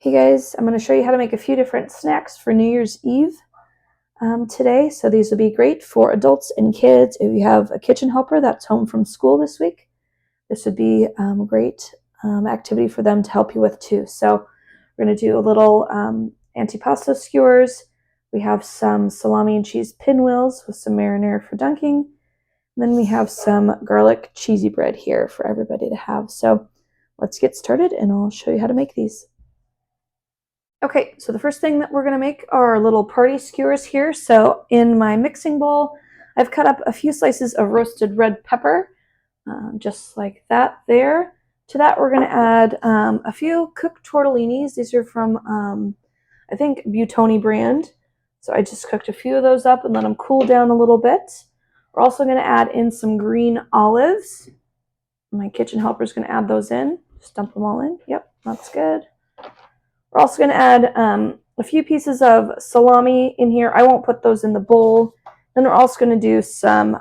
Hey guys, I'm going to show you how to make a few different snacks for New Year's Eve today. So these will be great for adults and kids. If you have a kitchen helper that's home from school this week, this would be a great activity for them to help you with too. So we're going to do a little Antipasto Skewers. We have some salami and cheese pinwheels with some marinara for dunking. Then we have some garlic cheesy bread here for everybody to have. So let's get started and I'll show you how to make these. Okay, so the first thing that we're going to make are little party skewers here. So in my mixing bowl, I've cut up a few slices of roasted red pepper, just like that there. To that, we're going to add a few cooked tortellinis. These are from, I think, Buitoni brand. So I just cooked a few of those up and let them cool down a little bit. We're also going to add in some green olives. My kitchen helper is going to add those in. Just dump them all in. Yep, that's good. We're also going to add a few pieces of salami in here. I won't put those in the bowl. Then we're also going to do some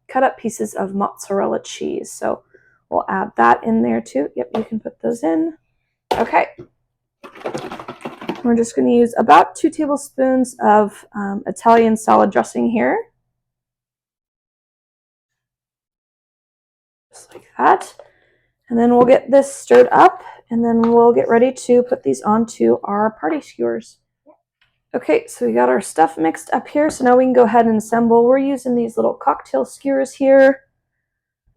cut up pieces of mozzarella cheese. So we'll add that in there too. Yep, you can put those in. Okay. We're just going to use about 2 tablespoons of Italian salad dressing here. Just like that. And then we'll get this stirred up and then we'll get ready to put these onto our party skewers. Okay, so we got our stuff mixed up here. So now we can go ahead and assemble. We're using these little cocktail skewers here.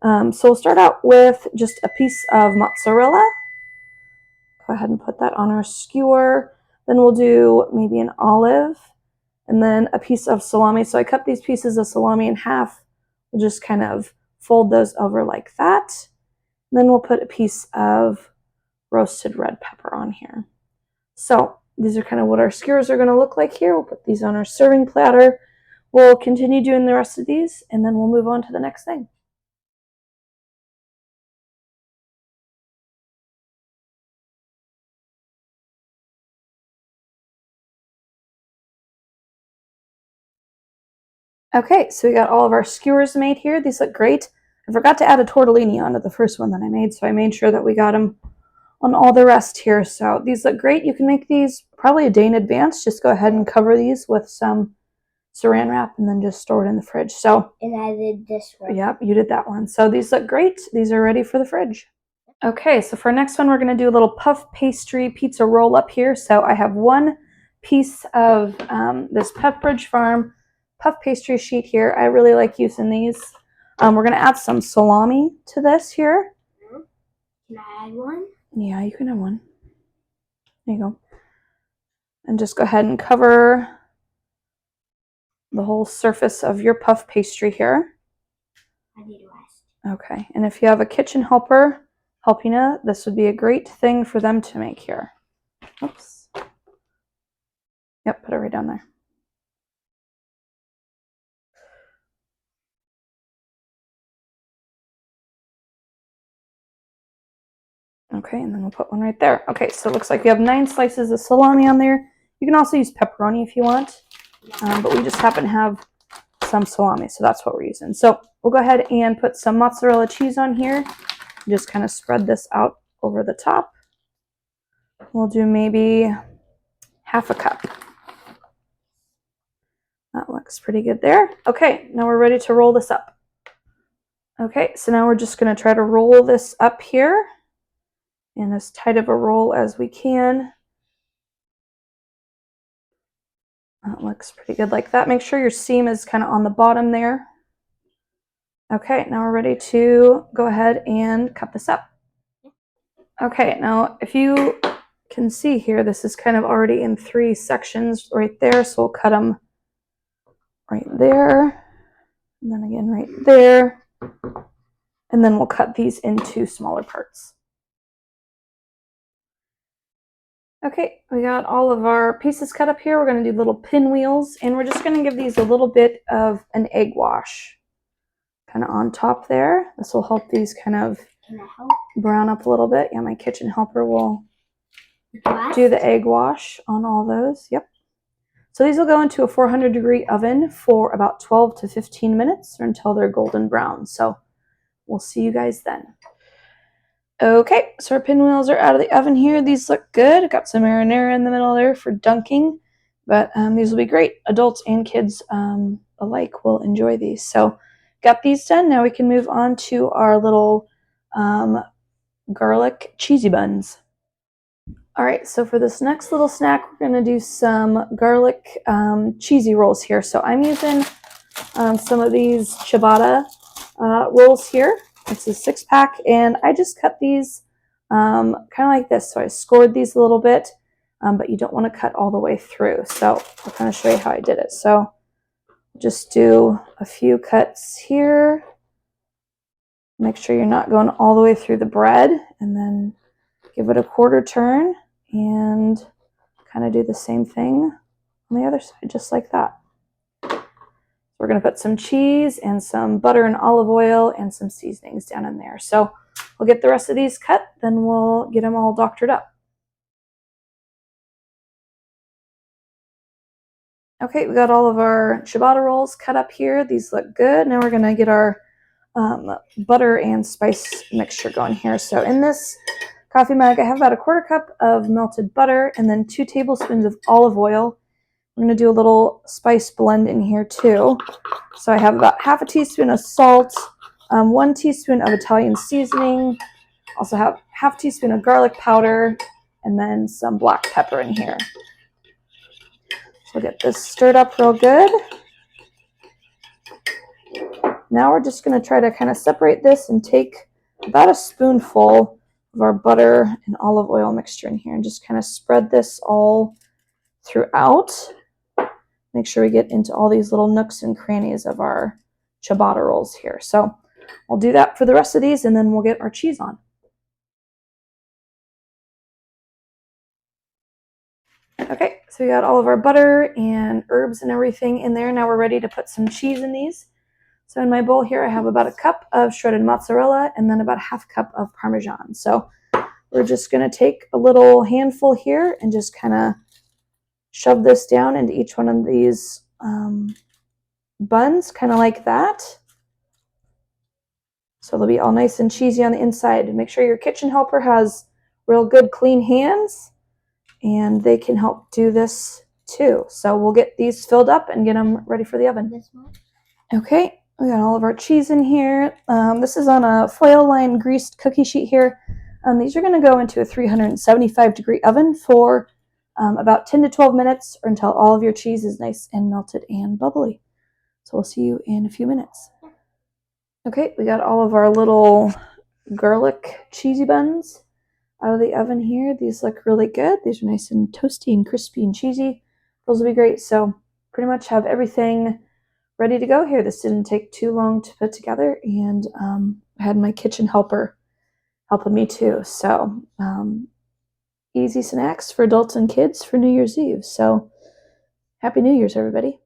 So we'll start out with just a piece of mozzarella. Go ahead and put that on our skewer. Then we'll do maybe an olive and then a piece of salami. So I cut these pieces of salami in half. We'll just kind of fold those over like that. Then we'll put a piece of roasted red pepper on here. So these are kind of what our skewers are going to look like here. We'll put these on our serving platter. We'll continue doing the rest of these and then we'll move on to the next thing. Okay, so we got all of our skewers made here. These look great. I forgot to add a tortellini onto the first one that I made, so I made sure that we got them on all the rest here. So these look great. You can make these probably a day in advance. Just go ahead and cover these with some saran wrap and then just store it in the fridge. So, and I did this one. Yep, you did that one. So these look great. These are ready for the fridge. Okay, so for our next one, we're going to do a little puff pastry pizza roll up here. So I have one piece of this Pepperidge Farm puff pastry sheet here. I really like using these. We're going to add some salami to this here. Can I add one? Yeah, you can have one. There you go. And just go ahead and cover the whole surface of your puff pastry here. I need rest. Okay, and if you have a kitchen helper helping you, this would be a great thing for them to make here. Oops. Yep, put it right down there. Okay, and then we'll put one right there. Okay, so it looks like we have 9 slices of salami on there. You can also use pepperoni if you want, but we just happen to have some salami, so that's what we're using. So we'll go ahead and put some mozzarella cheese on here. Just kind of spread this out over the top. We'll do maybe half a cup. That looks pretty good there. Okay, now we're ready to roll this up. Okay, so now we're just going to try to roll this up here in as tight of a roll as we can. That looks pretty good like that. Make sure your seam is kind of on the bottom there. Okay, now we're ready to go ahead and cut this up. Okay, now if you can see here, this is kind of already in 3 sections right there. So we'll cut them right there, and then again right there. And then we'll cut these into smaller parts. Okay, we got all of our pieces cut up here. We're going to do little pinwheels, and we're just going to give these a little bit of an egg wash kind of on top there. This will help these kind of brown up a little bit. Yeah, my kitchen helper will do the egg wash on all those. Yep. So these will go into a 400-degree oven for about 12 to 15 minutes or until they're golden brown. So we'll see you guys then. Okay, so our pinwheels are out of the oven here. These look good. Got some marinara in the middle there for dunking, but these will be great. Adults and kids alike will enjoy these. So got these done. Now we can move on to our little garlic cheesy buns. All right, so for this next little snack, we're going to do some garlic cheesy rolls here. So I'm using some of these ciabatta rolls here. It's a 6-pack, and I just cut these kind of like this. So I scored these a little bit, but you don't want to cut all the way through. So I'll kind of show you how I did it. So just do a few cuts here. Make sure you're not going all the way through the bread, and then give it a quarter turn and kind of do the same thing on the other side, just like that. We're going to put some cheese and some butter and olive oil and some seasonings down in there. So we'll get the rest of these cut, then we'll get them all doctored up. Okay, we got all of our ciabatta rolls cut up here. These look good. Now we're going to get our butter and spice mixture going here. So in this coffee mug, I have about a quarter cup of melted butter and then 2 tablespoons of olive oil. I'm going to do a little spice blend in here too. So I have about half a teaspoon of salt, 1 teaspoon of Italian seasoning, also have half a teaspoon of garlic powder, and then some black pepper in here. So we'll get this stirred up real good. Now we're just going to try to kind of separate this and take about a spoonful of our butter and olive oil mixture in here and just kind of spread this all throughout. Make sure we get into all these little nooks and crannies of our ciabatta rolls here. So I'll do that for the rest of these, and then we'll get our cheese on. Okay, so we got all of our butter and herbs and everything in there. Now we're ready to put some cheese in these. So in my bowl here, I have about a cup of shredded mozzarella and then about a half cup of Parmesan. So we're just going to take a little handful here and just kind of shove this down into each one of these buns, kind of like that. So they'll be all nice and cheesy on the inside. Make sure your kitchen helper has real good clean hands, and they can help do this too. So we'll get these filled up and get them ready for the oven. This one? Okay, we got all of our cheese in here. This is on a foil-lined greased cookie sheet here. These are going to go into a 375-degree oven for about 10 to 12 minutes, or until all of your cheese is nice and melted and bubbly. So we'll see you in a few minutes. Okay, we got all of our little garlic cheesy buns out of the oven here. These look really good. These are nice and toasty and crispy and cheesy. Those will be great. So pretty much have everything ready to go here. This didn't take too long to put together, and I had my kitchen helper helping me too. So easy snacks for adults and kids for New Year's Eve. So happy New Year's, everybody.